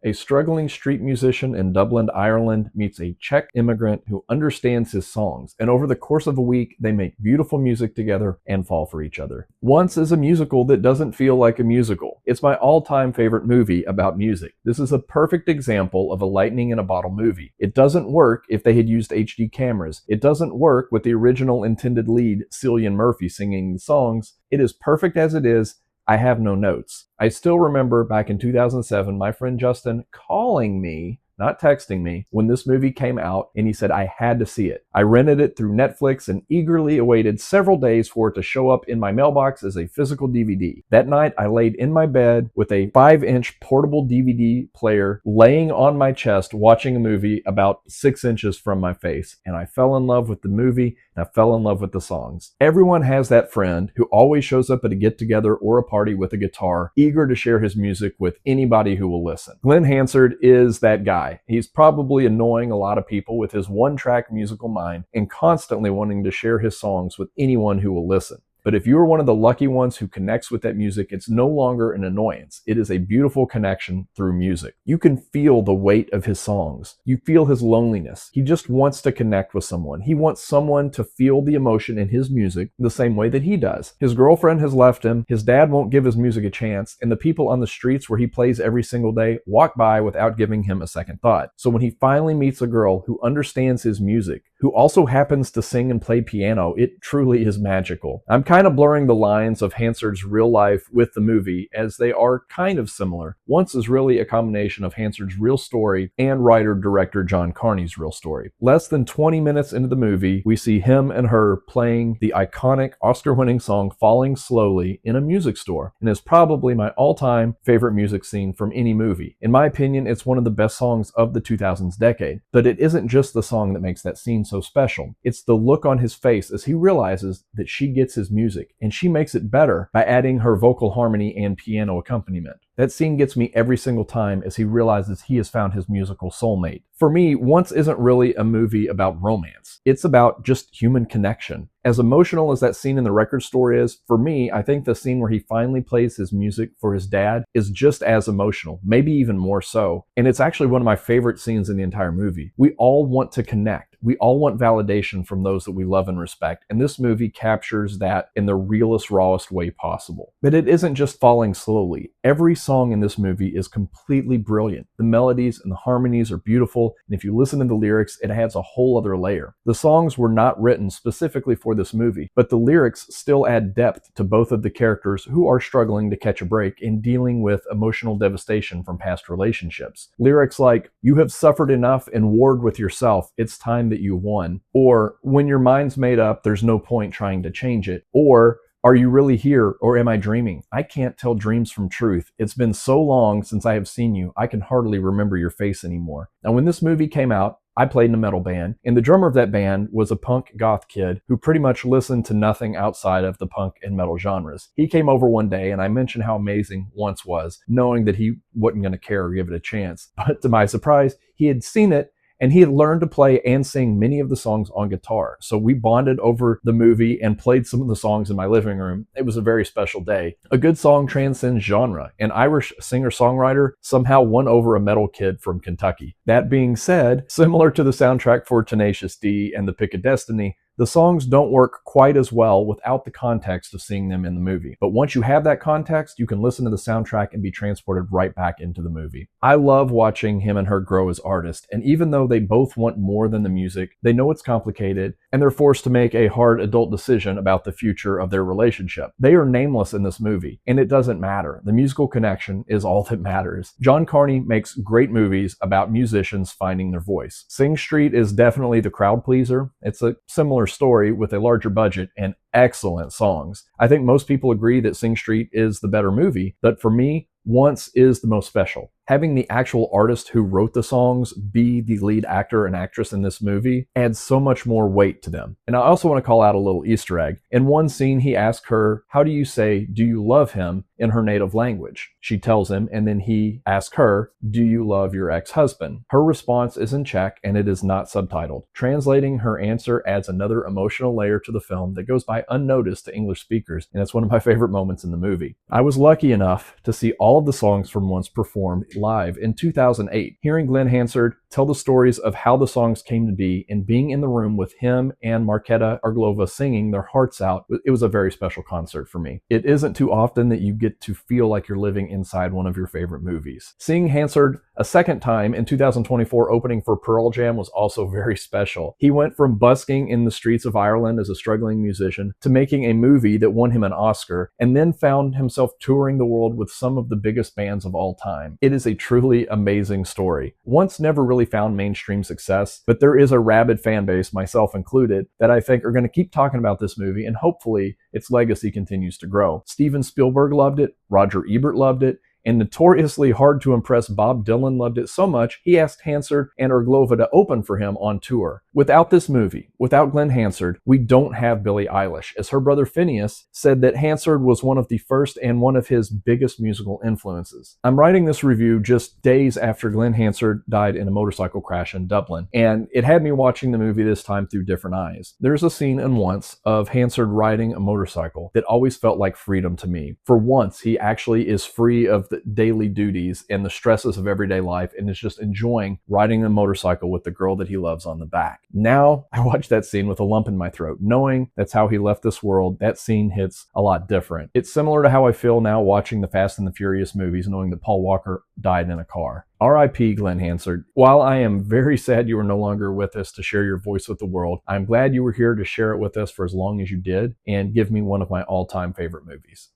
A struggling street musician in Dublin, Ireland meets a Czech immigrant who understands his songs, and over the course of a week, they make beautiful music together and fall for each other. Once is a musical that doesn't feel like a musical. It's my all-time favorite movie about music. This is a perfect example of a lightning in a bottle movie. It doesn't work if they had used HD cameras. It doesn't work with the original intended lead, Cillian Murphy, singing the songs. It is perfect as it is. I have no notes. I still remember back in 2007, my friend Justin calling me, not texting me, when this movie came out, and he said I had to see it. I rented it through Netflix and eagerly awaited several days for it to show up in my mailbox as a physical DVD. That night, I laid in my bed with a 5-inch portable DVD player laying on my chest watching a movie about 6 inches from my face, and I fell in love with the movie, and I fell in love with the songs. Everyone has that friend who always shows up at a get-together or a party with a guitar, eager to share his music with anybody who will listen. Glen Hansard is that guy. He's probably annoying a lot of people with his one-track musical mind and constantly wanting to share his songs with anyone who will listen. But if you are one of the lucky ones who connects with that music, it's no longer an annoyance. It is a beautiful connection through music. You can feel the weight of his songs. You feel his loneliness. He just wants to connect with someone. He wants someone to feel the emotion in his music the same way that he does. His girlfriend has left him. His dad won't give his music a chance. And the people on the streets where he plays every single day walk by without giving him a second thought. So when he finally meets a girl who understands his music, who also happens to sing and play piano, it truly is magical. I'm kind of blurring the lines of Hansard's real life with the movie, as they are kind of similar. Once is really a combination of Hansard's real story and writer-director John Carney's real story. Less than 20 minutes into the movie, we see him and her playing the iconic Oscar-winning song Falling Slowly in a music store, and is probably my all-time favorite music scene from any movie. In my opinion, it's one of the best songs of the 2000s decade, but it isn't just the song that makes that scene so special. It's the look on his face as he realizes that she gets his music, and she makes it better by adding her vocal harmony and piano accompaniment. That scene gets me every single time as he realizes he has found his musical soulmate. For me, Once isn't really a movie about romance. It's about just human connection. As emotional as that scene in the record store is, for me, I think the scene where he finally plays his music for his dad is just as emotional, maybe even more so. And it's actually one of my favorite scenes in the entire movie. We all want to connect. We all want validation from those that we love and respect, and this movie captures that in the realest, rawest way possible. But it isn't just Falling Slowly. Every song in this movie is completely brilliant. The melodies and the harmonies are beautiful, and if you listen to the lyrics, it adds a whole other layer. The songs were not written specifically for this movie, but the lyrics still add depth to both of the characters who are struggling to catch a break and dealing with emotional devastation from past relationships. Lyrics like, "You have suffered enough and warred with yourself, it's time that you won," or "When your mind's made up, there's no point trying to change it," or "Are you really here, or am I dreaming? I can't tell dreams from truth. It's been so long since I have seen you, I can hardly remember your face anymore." Now, when this movie came out, I played in a metal band, and the drummer of that band was a punk goth kid who pretty much listened to nothing outside of the punk and metal genres. He came over one day, and I mentioned how amazing Once was, knowing that he wasn't going to care or give it a chance. But to my surprise, he had seen it, and he had learned to play and sing many of the songs on guitar. So we bonded over the movie and played some of the songs in my living room. It was a very special day. A good song transcends genre. An Irish singer-songwriter somehow won over a metal kid from Kentucky. That being said, similar to the soundtrack for Tenacious D and The Pick of Destiny, the songs don't work quite as well without the context of seeing them in the movie. But once you have that context, you can listen to the soundtrack and be transported right back into the movie. I love watching him and her grow as artists, and even though they both want more than the music, they know it's complicated, and they're forced to make a hard adult decision about the future of their relationship. They are nameless in this movie, and it doesn't matter. The musical connection is all that matters. John Carney makes great movies about musicians finding their voice. Sing Street is definitely the crowd pleaser. It's a similar story with a larger budget and excellent songs. I think most people agree that Sing Street is the better movie, but for me, Once is the most special. Having the actual artist who wrote the songs be the lead actor and actress in this movie adds so much more weight to them. And I also want to call out a little Easter egg. In one scene, he asks her, "How do you say, 'do you love him?' in her native language?" She tells him, and then he asks her, "Do you love your ex-husband?" Her response is in Czech, and it is not subtitled. Translating her answer adds another emotional layer to the film that goes by unnoticed to English speakers, and it's one of my favorite moments in the movie. I was lucky enough to see all of the songs from Once performed live in 2008. Hearing Glen Hansard tell the stories of how the songs came to be and being in the room with him and Markéta Irglová singing their hearts out, it was a very special concert for me. It isn't too often that you get to feel like you're living inside one of your favorite movies. Seeing Hansard a second time in 2024 opening for Pearl Jam was also very special. He went from busking in the streets of Ireland as a struggling musician to making a movie that won him an Oscar, and then found himself touring the world with some of the biggest bands of all time. It is a truly amazing story. Once never really found mainstream success, but there is a rabid fan base, myself included, that I think are going to keep talking about this movie, and hopefully its legacy continues to grow. Steven Spielberg loved it, Roger Ebert loved it, and notoriously hard to impress Bob Dylan loved it so much, he asked Hansard and Irglová to open for him on tour. Without this movie, without Glen Hansard, we don't have Billie Eilish, as her brother Phineas said that Hansard was one of the first and one of his biggest musical influences. I'm writing this review just days after Glen Hansard died in a motorcycle crash in Dublin, and it had me watching the movie this time through different eyes. There's a scene in Once of Hansard riding a motorcycle that always felt like freedom to me. For once, he actually is free of the daily duties and the stresses of everyday life and is just enjoying riding a motorcycle with the girl that he loves on the back. Now, I watch that scene with a lump in my throat, knowing that's how he left this world. That scene hits a lot different. It's similar to how I feel now watching the Fast and the Furious movies, knowing that Paul Walker died in a car. R.I.P. Glen Hansard. While I am very sad you are no longer with us to share your voice with the world, I'm glad you were here to share it with us for as long as you did and give me one of my all-time favorite movies.